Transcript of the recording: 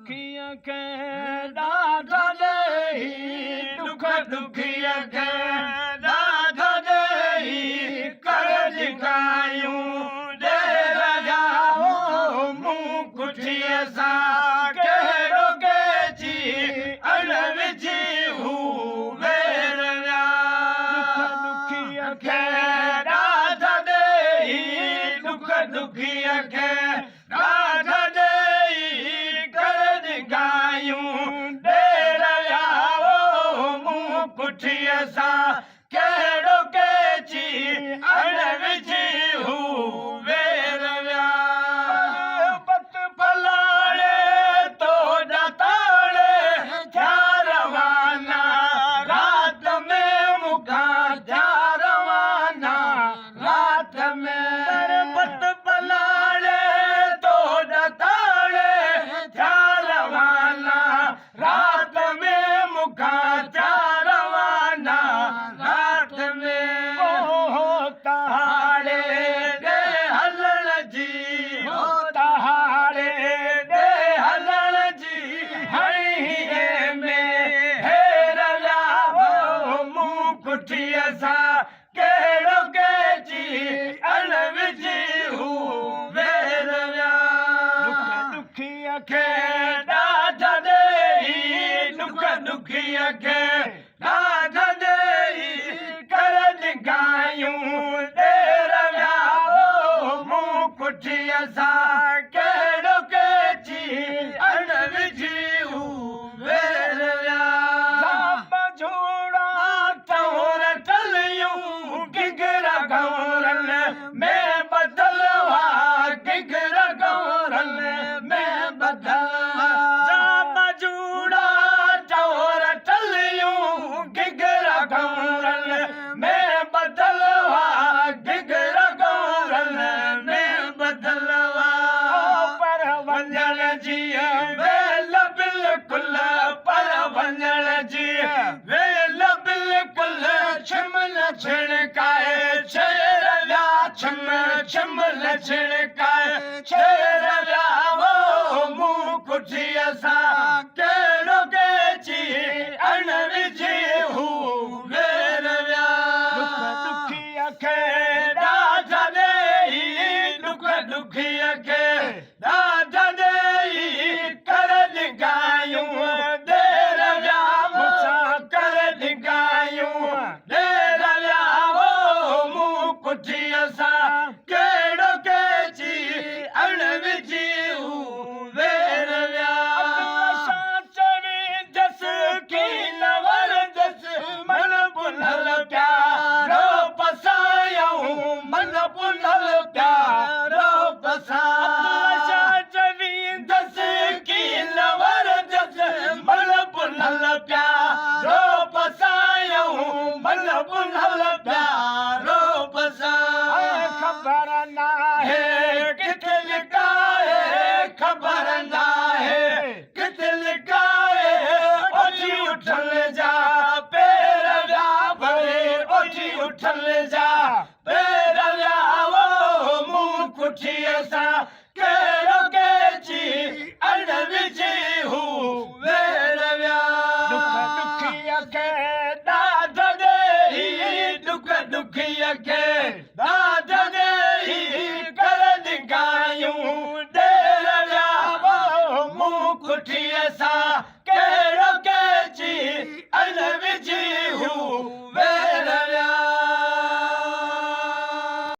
दुखिया के ॾाढा ॾेई दुख दुखिया के ॾाढा ॾेई कर जिकायूं ॾेर जाओ मूं कुठीअ सां कहिड़ो केची अण विझी हू वेर विया दुखिया के ॾाढा ॾेई दुख दुखिया के ॾाढा ॾेई कर जिकायूं ॾेर जाओ मूं कुठीअ सां कहिड़ो केची अण विझी हू वेर विया पत पलाणे तो ॾाताणे थिया रवाना रात में मूंखां थिया रवाना रात में पत पलाणे तो ॾाताणे थिया रवाना रात में मूंखां थिया रवाना रात में तहाड़े दे हलण जी तहाड़े दे हलण जी हणीअ में हेर विया मूं कुठीअ सां कहिड़ो केची अण विझी हू वेर विया दुखिया खे ॾाढा ॾेई दुख दुखिया खे ॾाढा ॾेई कर जिकायूं ॾेर विया मूं कुठीअ सां कहिड़ो केची अण विझी हू वेर विया झूड़ा तोर टलियूं किगरा गौरन में बदलवा किगरा गौरन में बदलवा झूड़ा तोर टलियूं किगरा गौरन में बदलवा किगरा गौरन में बदलवा पर वंजण जी वेल बिल्कुल पर वंजण जी वेल बिल्कुल छिमल छिड़काए छेर विया छिम छिमल छिड़काए छेर विया वो मूं कुठीअ सां कहिड़ो केची अण विझी हू वेर विया दुखिया खे ॾाढा ॾेई दुख दुखिया खे ॾाढा ॾेई कर जिकायूं ॾेर विया मूंसां कर जिकायूं ॾेर विया वो मूं कुठीअ सां कहिड़ो केची अण विझी हू वेर विया चढ़ी जस की नवर जस मन बुलल प्यारो पसायूं मन बुलल प्यारो पसाया चढ़ी जस की नवर जस मन बुलल प्यारो पसायूं मन बुलल प्यारो पसाया खबर नाहे किथे लिकाए खबर नाहे किथे लिकाए ओठी उठल जा पेर विया भरे ओठी उठल जा पेर विया वो मूं कुठीअ सां कहिड़ो केची अण विझी हू वेर विया दुखिया खे ॾाढा ॾेई दुख दुखिया खे ॾाढा ॾेई कर जिकायूं ॾेर विया वो मूं कुठीअ सां